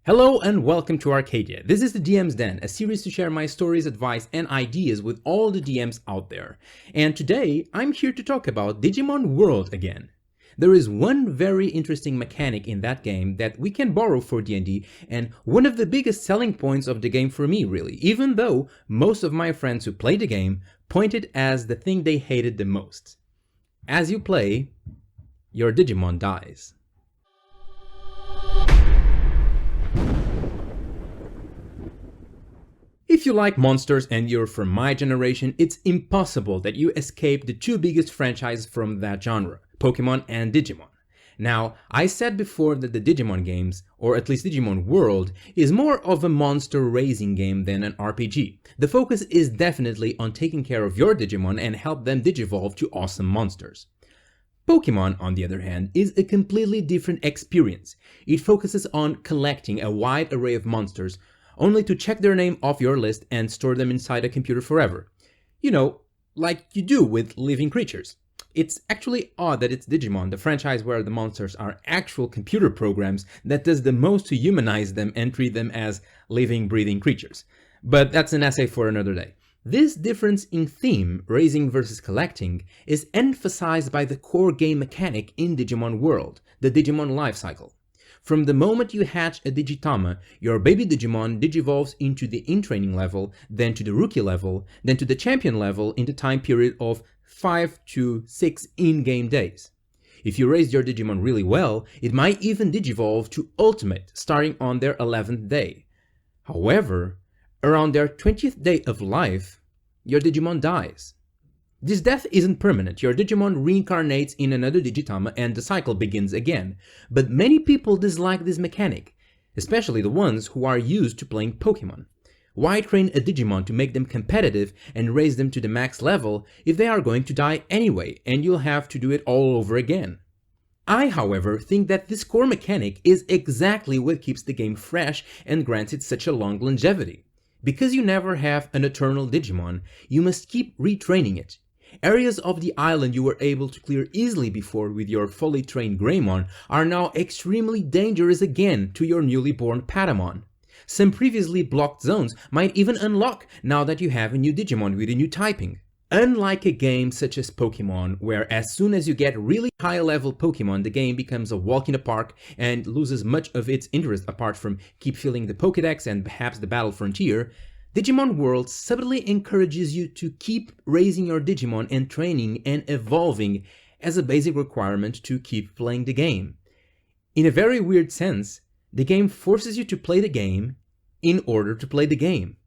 Hello and welcome to Arcadia. This is the DM's Den, a series to share my stories, advice, and ideas with all the DMs out there. And today, I'm here to talk about Digimon World again. There is one very interesting mechanic in that game that we can borrow for D&D, and one of the biggest selling points of the game for me, really, even though most of my friends who played the game pointed as the thing they hated the most. As you play, your Digimon dies. If you like monsters and you're from my generation, it's impossible that you escape the two biggest franchises from that genre, Pokemon and Digimon. Now, I said before that the Digimon games, or at least Digimon World, is more of a monster-raising game than an RPG. The focus is definitely on taking care of your Digimon and help them digivolve to awesome monsters. Pokemon, on the other hand, is a completely different experience. It focuses on collecting a wide array of monsters, only to check their name off your list and store them inside a computer forever. You know, like you do with living creatures. It's actually odd that it's Digimon, the franchise where the monsters are actual computer programs, that does the most to humanize them and treat them as living, breathing creatures. But that's an essay for another day. This difference in theme, raising versus collecting, is emphasized by the core game mechanic in Digimon World, the Digimon Lifecycle. From the moment you hatch a Digitama, your baby Digimon digivolves into the in-training level, then to the rookie level, then to the champion level in the time period of 5 to 6 in-game days. If you raise your Digimon really well, it might even digivolve to Ultimate, starting on their 11th day. However, around their 20th day of life, your Digimon dies. This death isn't permanent, your Digimon reincarnates in another Digitama and the cycle begins again, but many people dislike this mechanic, especially the ones who are used to playing Pokemon. Why train a Digimon to make them competitive and raise them to the max level if they are going to die anyway and you'll have to do it all over again? I, however, think that this core mechanic is exactly what keeps the game fresh and grants it such a long longevity. Because you never have an eternal Digimon, you must keep retraining it. Areas of the island you were able to clear easily before with your fully trained Greymon are now extremely dangerous again to your newly born Patamon. Some previously blocked zones might even unlock now that you have a new Digimon with a new typing. Unlike a game such as Pokemon, where as soon as you get really high level Pokemon, the game becomes a walk in a park and loses much of its interest apart from keep filling the Pokédex and perhaps the battle frontier, Digimon World subtly encourages you to keep raising your Digimon and training and evolving as a basic requirement to keep playing the game. In a very weird sense, the game forces you to play the game in order to play the game.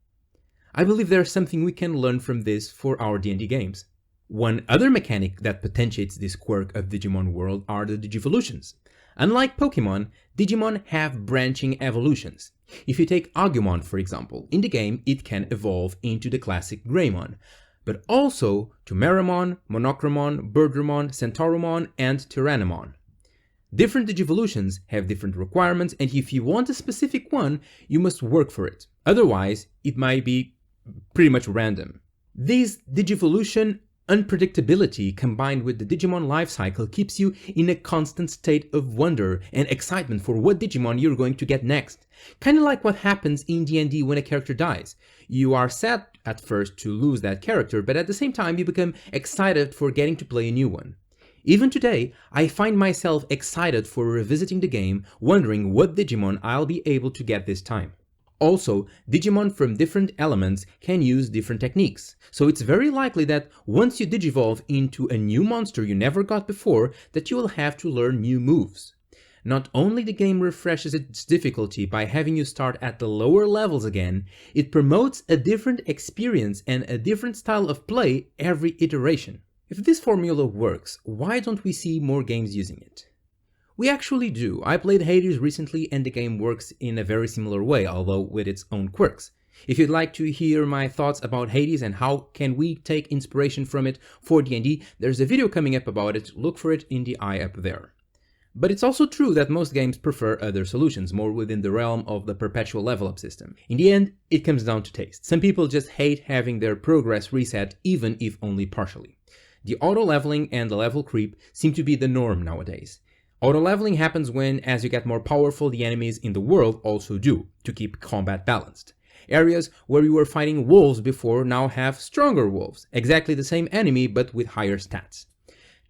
I believe there's something we can learn from this for our D&D games. One other mechanic that potentiates this quirk of Digimon World are the Digivolutions. Unlike Pokemon, Digimon have branching evolutions. If you take Agumon, for example, in the game it can evolve into the classic Greymon, but also to Meramon, Monochromon, Birdramon, Centauromon, and Tyrannomon. Different Digivolutions have different requirements, and if you want a specific one, you must work for it. Otherwise, it might be pretty much random. This Digivolution unpredictability combined with the Digimon Lifecycle keeps you in a constant state of wonder and excitement for what Digimon you're going to get next. Kinda like what happens in D&D when a character dies. You are sad at first to lose that character, but at the same time you become excited for getting to play a new one. Even today, I find myself excited for revisiting the game, wondering what Digimon I'll be able to get this time. Also, Digimon from different elements can use different techniques, so it's very likely that once you digivolve into a new monster you never got before, that you will have to learn new moves. Not only the game refreshes its difficulty by having you start at the lower levels again, it promotes a different experience and a different style of play every iteration. If this formula works, why don't we see more games using it? We actually do. I played Hades recently and the game works in a very similar way, although with its own quirks. If you'd like to hear my thoughts about Hades and how can we take inspiration from it for D&D, there's a video coming up about it, look for it in the eye up there. But it's also true that most games prefer other solutions, more within the realm of the perpetual level up system. In the end, it comes down to taste. Some people just hate having their progress reset, even if only partially. The auto-leveling and the level creep seem to be the norm nowadays. Auto-leveling happens when, as you get more powerful, the enemies in the world also do, to keep combat balanced. Areas where you were fighting wolves before now have stronger wolves, exactly the same enemy but with higher stats.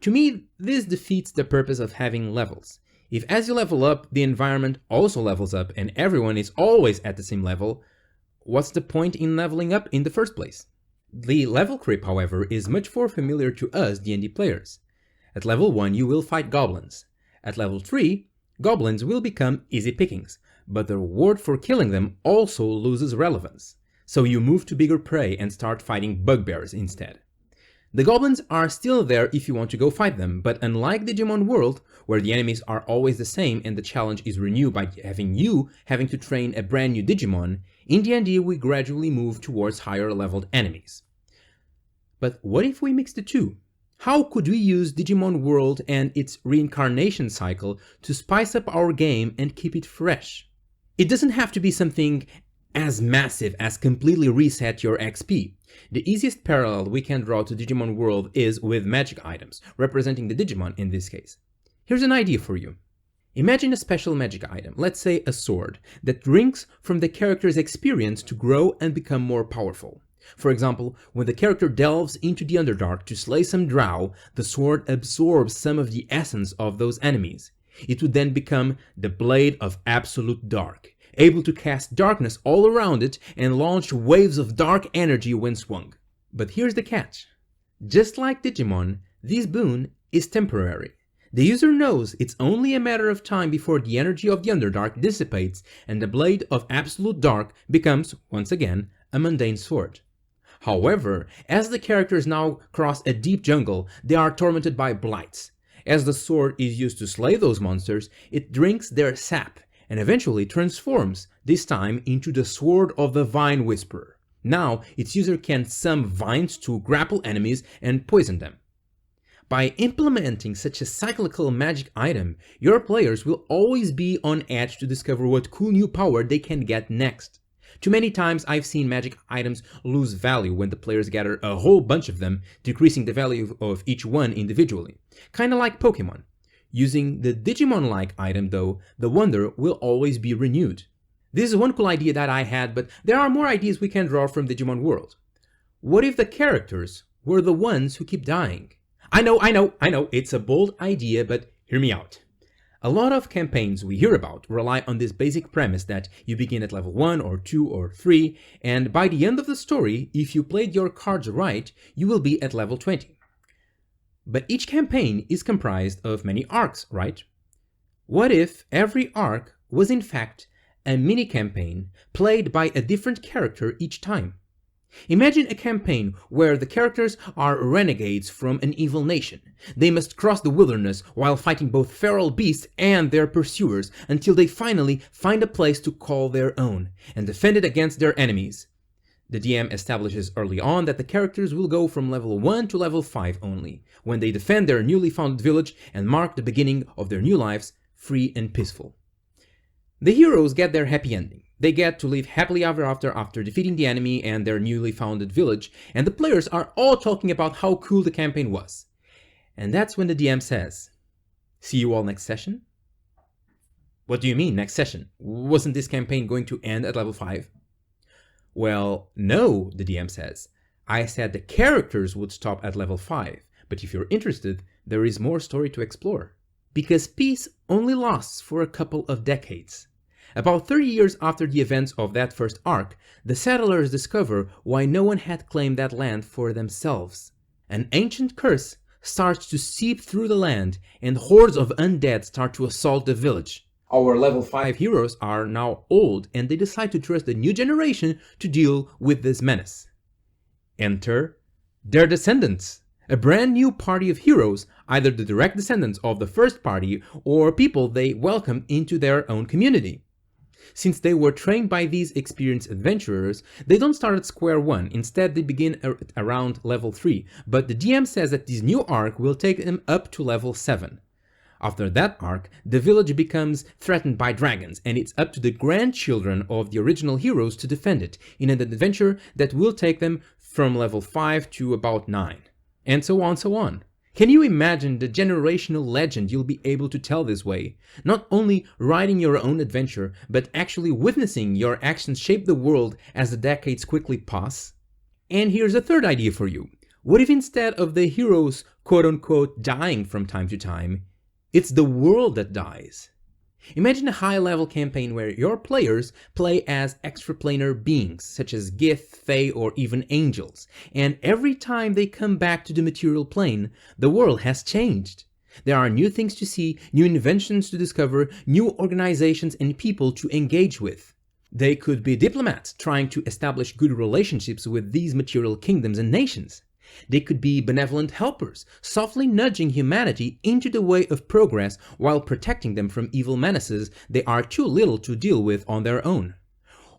To me, this defeats the purpose of having levels. If as you level up, the environment also levels up and everyone is always at the same level, what's the point in leveling up in the first place? The level creep, however, is much more familiar to us D&D players. At level 1 you will fight goblins. At level 3, goblins will become easy pickings, but the reward for killing them also loses relevance, so you move to bigger prey and start fighting bugbears instead. The goblins are still there if you want to go fight them, but unlike Digimon World, where the enemies are always the same and the challenge is renewed by having to train a brand new Digimon, in D&D we gradually move towards higher leveled enemies. But what if we mix the two? How could we use Digimon World and its reincarnation cycle to spice up our game and keep it fresh? It doesn't have to be something as massive as completely reset your XP. The easiest parallel we can draw to Digimon World is with magic items, representing the Digimon in this case. Here's an idea for you. Imagine a special magic item, let's say a sword, that drinks from the character's experience to grow and become more powerful. For example, when the character delves into the Underdark to slay some drow, the sword absorbs some of the essence of those enemies. It would then become the Blade of Absolute Dark, able to cast darkness all around it and launch waves of dark energy when swung. But here's the catch. Just like Digimon, this boon is temporary. The user knows it's only a matter of time before the energy of the Underdark dissipates and the Blade of Absolute Dark becomes, once again, a mundane sword. However, as the characters now cross a deep jungle, they are tormented by blights. As the sword is used to slay those monsters, it drinks their sap and eventually transforms, this time into the Sword of the Vine Whisperer. Now, its user can summon vines to grapple enemies and poison them. By implementing such a cyclical magic item, your players will always be on edge to discover what cool new power they can get next. Too many times I've seen magic items lose value when the players gather a whole bunch of them, decreasing the value of each one individually. Kinda like Pokemon. Using the Digimon-like item though, the wonder will always be renewed. This is one cool idea that I had, but there are more ideas we can draw from Digimon World. What if the characters were the ones who keep dying? I know, it's a bold idea, but hear me out. A lot of campaigns we hear about rely on this basic premise that you begin at level 1 or 2 or 3, and by the end of the story, if you played your cards right, you will be at level 20. But each campaign is comprised of many arcs, right? What if every arc was in fact a mini-campaign played by a different character each time? Imagine a campaign where the characters are renegades from an evil nation. They must cross the wilderness while fighting both feral beasts and their pursuers until they finally find a place to call their own and defend it against their enemies. The DM establishes early on that the characters will go from level 1 to level 5 only, when they defend their newly founded village and mark the beginning of their new lives, free and peaceful. The heroes get their happy ending. They get to live happily ever after defeating the enemy and their newly founded village, and the players are all talking about how cool the campaign was. And that's when the DM says, "See you all next session?" What do you mean, next session? Wasn't this campaign going to end at level 5? Well, no, the DM says. I said the characters would stop at level 5, but if you're interested, there is more story to explore. Because peace only lasts for a couple of decades. About 30 years after the events of that first arc, the settlers discover why no one had claimed that land for themselves. An ancient curse starts to seep through the land, and hordes of undead start to assault the village. Our level 5 heroes are now old, and they decide to trust the new generation to deal with this menace. Enter their descendants. A brand new party of heroes, either the direct descendants of the first party or people they welcomed into their own community. Since they were trained by these experienced adventurers, they don't start at square one, instead they begin around level 3, but the DM says that this new arc will take them up to level 7. After that arc, the village becomes threatened by dragons, and it's up to the grandchildren of the original heroes to defend it, in an adventure that will take them from level 5 to about 9. And so on, so on. Can you imagine the generational legend you'll be able to tell this way? Not only writing your own adventure, but actually witnessing your actions shape the world as the decades quickly pass? And here's a third idea for you. What if instead of the heroes quote-unquote dying from time to time, it's the world that dies? Imagine a high-level campaign where your players play as extraplanar beings, such as Gith, Fae, or even angels, and every time they come back to the material plane, the world has changed. There are new things to see, new inventions to discover, new organizations and people to engage with. They could be diplomats trying to establish good relationships with these material kingdoms and nations. They could be benevolent helpers, softly nudging humanity into the way of progress while protecting them from evil menaces they are too little to deal with on their own.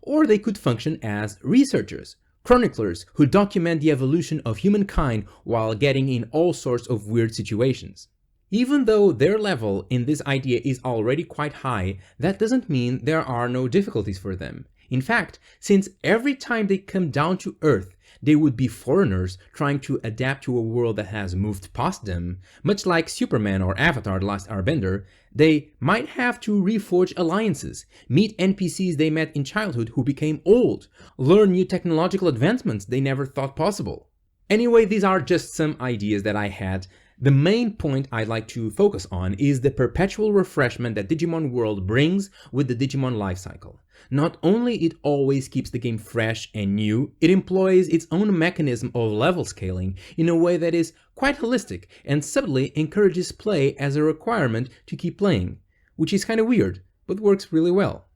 Or they could function as researchers, chroniclers who document the evolution of humankind while getting in all sorts of weird situations. Even though their level in this idea is already quite high, that doesn't mean there are no difficulties for them. In fact, since every time they come down to Earth, they would be foreigners trying to adapt to a world that has moved past them, much like Superman or Avatar: The Last Airbender, they might have to reforge alliances, meet NPCs they met in childhood who became old, learn new technological advancements they never thought possible. Anyway, these are just some ideas that I had. The main point I'd like to focus on is the perpetual refreshment that Digimon World brings with the Digimon Lifecycle. Not only it always keeps the game fresh and new, it employs its own mechanism of level scaling in a way that is quite holistic and subtly encourages play as a requirement to keep playing, which is kind of weird, but works really well.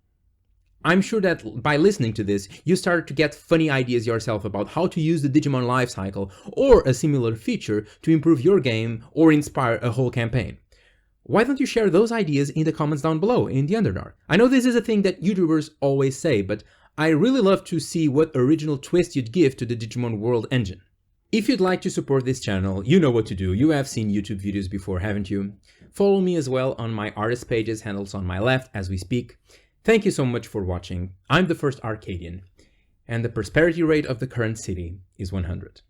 I'm sure that by listening to this, you started to get funny ideas yourself about how to use the Digimon Lifecycle or a similar feature to improve your game or inspire a whole campaign. Why don't you share those ideas in the comments down below in the Underdark? I know this is a thing that YouTubers always say, but I really love to see what original twist you'd give to the Digimon World engine. If you'd like to support this channel, you know what to do. You have seen YouTube videos before, haven't you? Follow me as well on my artist pages, handles on my left as we speak. Thank you so much for watching. I'm the first Arcadian, and the prosperity rate of the current city is 100.